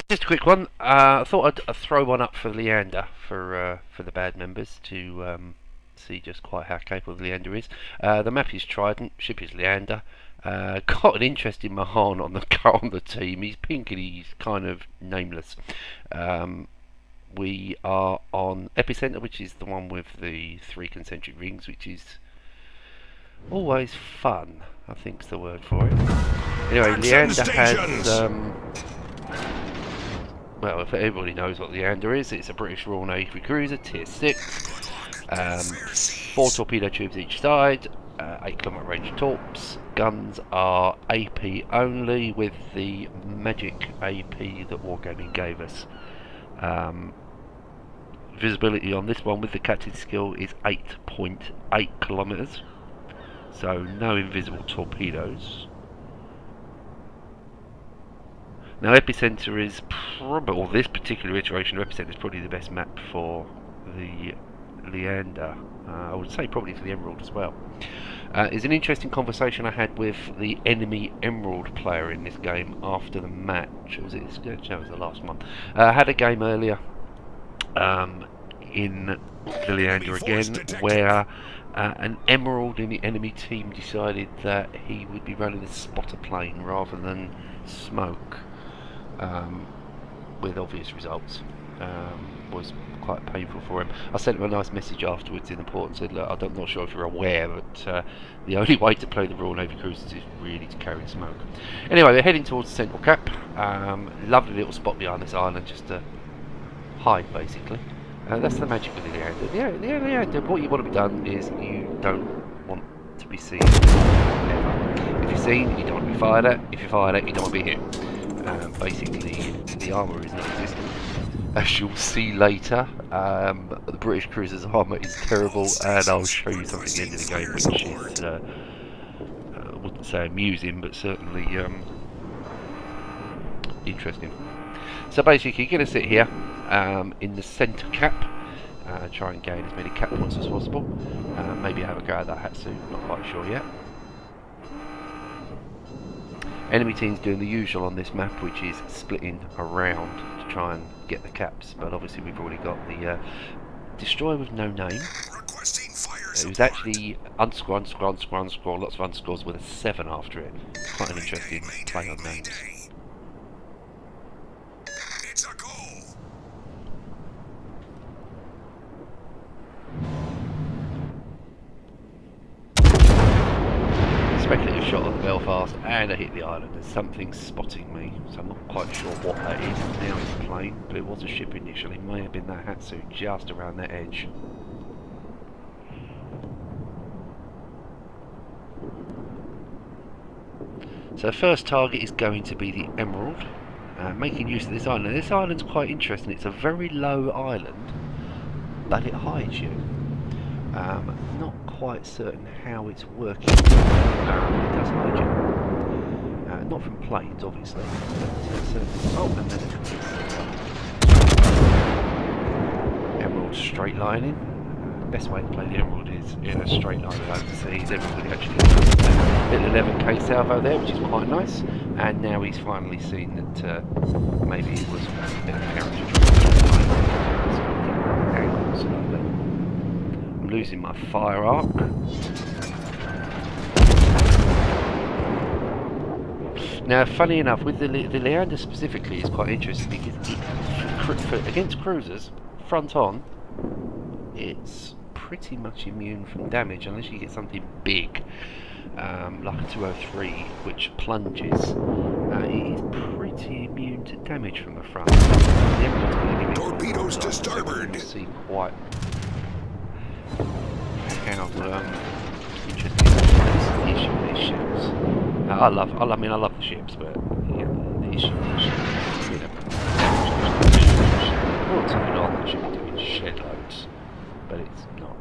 Just a quick one. I thought I'd throw one up for Leander for the bad members to see just quite how capable Leander is. The map is Trident, ship is Leander. Got an interesting Mahan on the on the team. He's pink and he's kind of nameless. We are on Epicenter, which is the one with the 3 concentric rings, which is always fun, I think's the word for it. Anyway, Leander has well, if everybody knows what Leander is, it's a British Royal Navy cruiser, tier 6, 4 torpedo tubes each side, 8 km range torps. Guns are AP only, with the magic AP that Wargaming gave us. Visibility on this one with the captain's skill is 8.8 kilometers, so no invisible torpedoes. Now Epicenter is probably, or this particular iteration of Epicenter is probably the best map for the Leander. I would say probably for the Emerald as well. It's an interesting conversation I had with the enemy Emerald player in this game after the match. Was it? No, it was the last one. I had a game earlier in the Leander again, where an Emerald in the enemy team decided that he would be running a spotter plane rather than smoke. With obvious results. Was quite painful for him. I sent him a nice message afterwards in the port and said, look, I'm not sure if you're aware, but the only way to play the Royal Navy cruisers is really to carry smoke. Anyway, they're heading towards the central cap. Lovely little spot behind this island, just to hide basically. That's the magic of the Leander. The Leander, what you want to be done is you don't want to be seen ever. If you're seen, you don't want to be fired at. If you're fired at, you don't want to be hit. Basically, the armour is non-existent, as you'll see later. The British cruiser's armour is terrible, and I'll show you something at the end of the game which is, I wouldn't say amusing, but certainly interesting. So basically, you're going to sit here in the centre cap, try and gain as many cap points as possible. Maybe have a go at that Hatsu, not quite sure yet. Enemy team's doing the usual on this map, which is splitting around to try and get the caps, but obviously we've already got the destroyer with no name. It was actually underscore, lots of underscores with a 7 after it. Quite an interesting play on names. Speculative shot on the Belfast, and I hit the island. There's something spotting me, so I'm not quite sure what that is. Now it's a plane, but it was a ship initially. May have been that Hatsu just around that edge. So the first target is going to be the Emerald, making use of this island. This island's quite interesting. It's a very low island, but it hides you. Not quite certain how it's working. It does hide you. Not from planes, obviously. But oh, and then Emerald straight lining. Best way to play the Emerald is in a straight line over the seas. Everybody actually has a little 11k salvo there, which is quite nice. And now he's finally seen that maybe it was a bit of parachute. I'm losing my fire arc. Now, funny enough, with the Leander specifically is quite interesting because against cruisers, front on, it's pretty much immune from damage unless you get something big, like a 203, which plunges. It is pretty immune to damage from the front. Torpedoes to starboard. You see quite how interesting the issue with these ships. I love the ships, but yeah, the issue with these ships is well, turn it on, it should be doing shed loads, but it's not.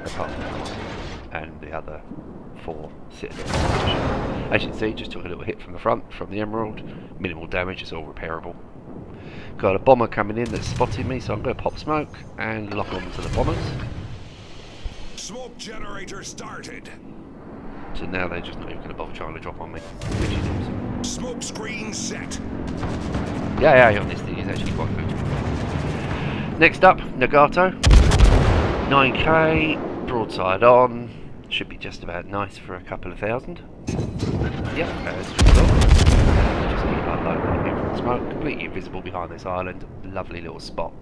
Apart from that one and the other 4 citadels. As you can see, just took a little hit from the front, from the Emerald. Minimal damage, it's all repairable. Got a bomber coming in that's spotting me, so I'm going to pop smoke and lock on to the bombers. Smoke generator started. So now they're just not even going to bother trying to drop on me, which is awesome. Smoke screen set. Yeah, on this thing is actually quite good. Next up, Nagato. 9k, broadside on. Should be just about nice for a couple of thousand. Yep, as well. Just keep unloading here from the smoke. Completely invisible behind this island. Lovely little spot.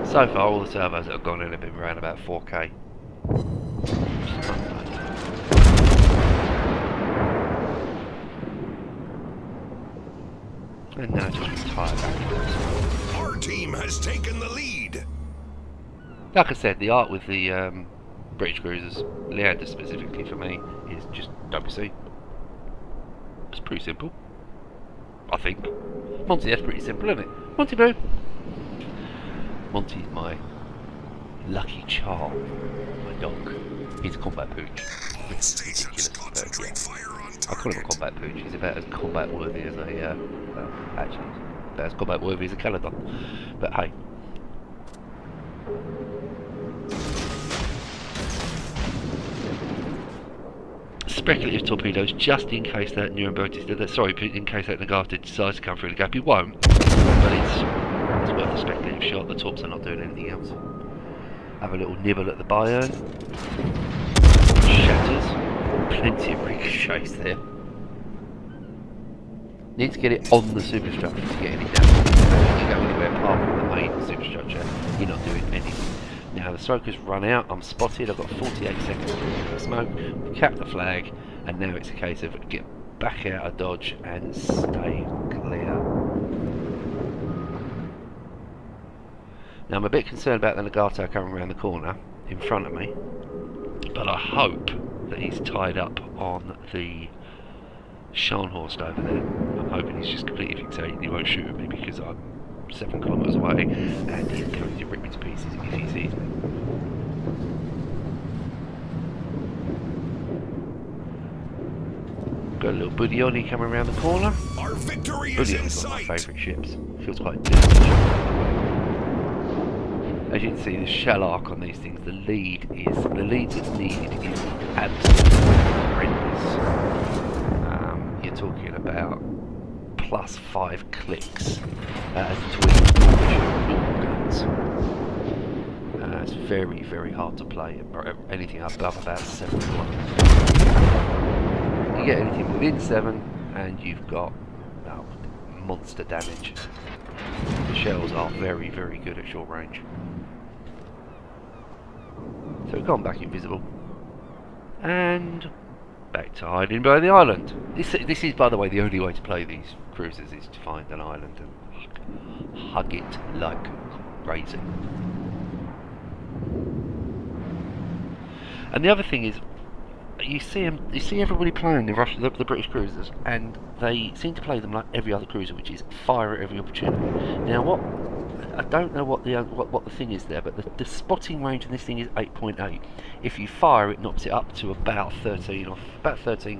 So far, all the servos that have gone in have been around about 4k. And now just retire back. Our team has taken the lead. Like I said, the art with the British cruisers, Leander specifically for me, is just WC. It's pretty simple, I think. Monty, that's pretty simple, isn't it? Monty Boo! Monty's my lucky charm, my dog. He's a combat pooch. All stations concentrate fire on I call him a target. combat pooch. He's about as combat worthy as a, actually, about as combat worthy as a Caledon. But hey. Speculative torpedoes, just in case that Nuremberg, in case that Nagata decides to come through the gap. He won't, but it's worth a speculative shot. The torps are not doing anything else. Have a little nibble at the Bayern. Shatters. Plenty of ricochets there. Need to get it on the superstructure to get any damage. If you go anywhere apart from the main superstructure, you're not doing anything. Now the smoke has run out, I'm spotted, I've got 48 seconds to get the smoke, cap the flag, and now it's a case of get back out of dodge and stay clear. Now I'm a bit concerned about the Nagato coming around the corner in front of me, but I hope that he's tied up on the Scharnhorst over there. I'm hoping he's just completely fixated and he won't shoot at me because I'm 7 kilometres away and he's going to rip me to pieces if he sees me. Got a little Budioni coming around the corner. Our victory is in Budioni's one of my sight. favourite ships. Feels quite different. As you can see, the shell arc on these things, the lead that's needed is absolutely horrendous. You're talking about +5 clicks between normal guns. It's very, very hard to play anything above about 7 kilometers. You get anything within 7 and you've got monster damage. The shells are very, very good at short range. So we've gone back invisible. And back to hiding by the island. This is, by the way, the only way to play these cruisers is to find an island and hug it like crazy. And the other thing is, you see everybody playing the British cruisers, and they seem to play them like every other cruiser, which is fire at every opportunity. Now, I don't know what the thing is there, but the spotting range in this thing is 8.8. If you fire, it knocks it up to about 13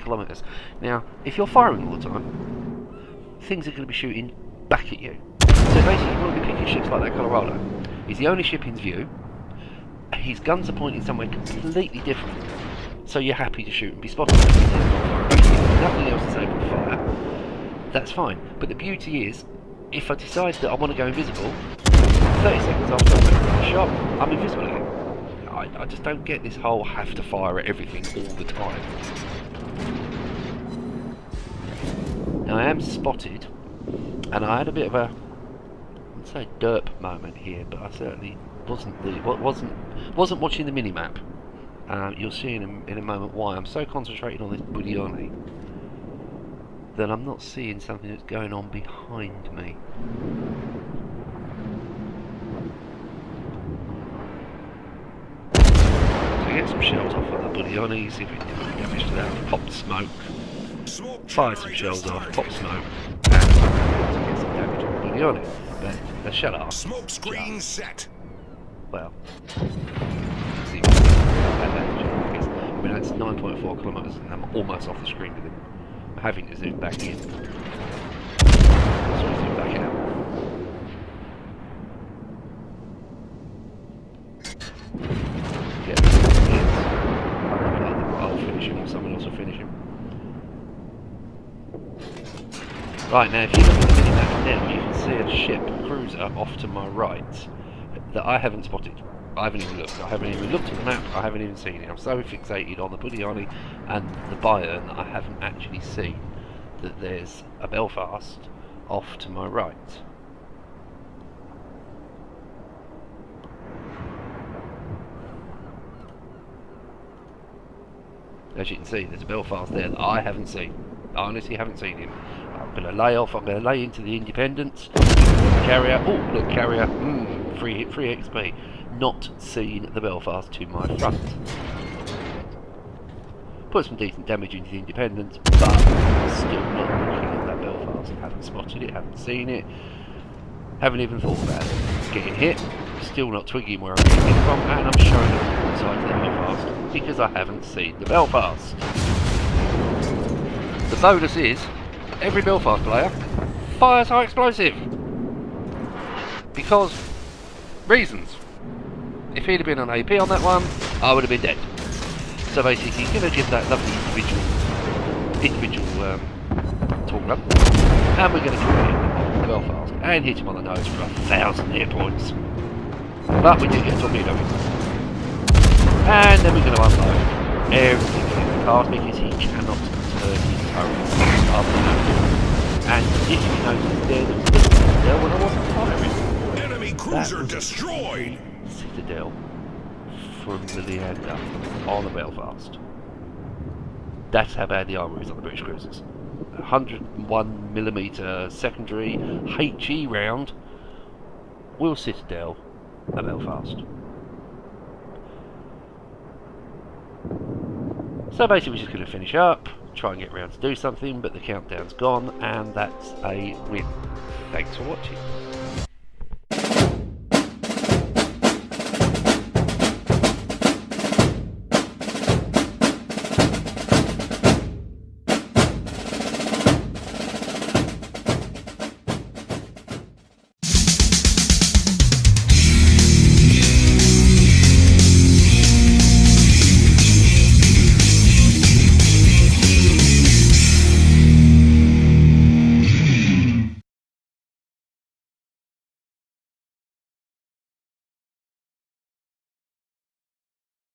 kilometres. Now, if you're firing all the time, things are going to be shooting back at you. So basically, you want to be picking ships like that Colorado. He's the only ship in view. His guns are pointing somewhere completely different. So you're happy to shoot and be spotted. Nothing else is able to fire. That's fine. But the beauty is, if I decide that I want to go invisible, 30 seconds after I make the shot, I'm invisible again. I just don't get this whole have to fire at everything all the time. Now I am spotted, and I had a bit of a, I'd say, derp moment here, but I certainly wasn't watching the mini-map. You'll see in a moment why I'm so concentrated on this Budioni that I'm not seeing something that's going on behind me. So get some shells off of the Budioni, see if we can do any damage to that. Pop smoke, fire some shells off, pop smoke, and get some damage on the Budioni. But the shell off. Smoke screen set. Well, see, I mean, that's 9.4 kilometres and I'm almost off the screen with him. I'm having to zoom back in. So zoom back out. Yeah, I'll finish him or someone else to finish him. Right, now if you look at the minimap now, you can see a ship, a cruiser, off to my right that I haven't spotted. I haven't even looked. I haven't even looked at the map. I haven't even seen it. I'm so fixated on the Budiani and the Bayern that I haven't actually seen that there's a Belfast off to my right. As you can see, there's a Belfast there that I haven't seen. I honestly haven't seen him. I'm going to lay off. I'm going to lay into the Independence. Carrier. Oh, look, carrier. Free XP. Not seen the Belfast to my front. Put some decent damage into the Independence, but still not looking at that Belfast. Haven't spotted it. Haven't seen it. Haven't even thought about it. Getting hit. Still not twigging where I'm getting hit from, and I'm showing up on the side of the Belfast because I haven't seen the Belfast. The bonus is every Belfast player fires high explosive because reasons. If he'd have been on AP on that one, I would have been dead. So basically, you're going to give that lovely individual talk up, and we're going to hit the Belfast and hit him on the nose for 1,000 hit points. But we do get a torpedo in. And then we're going to unload everything in the card because he cannot turn his turret after that. And if you notice there when I wasn't firing. Enemy cruiser destroyed. Citadel from the Leander on the Belfast. That's how bad the armour is on the British cruisers. 101mm secondary HE round will Citadel a Belfast. So basically we're just going to finish up, try and get around to do something, but the countdown's gone, and that's a win. Thanks for watching.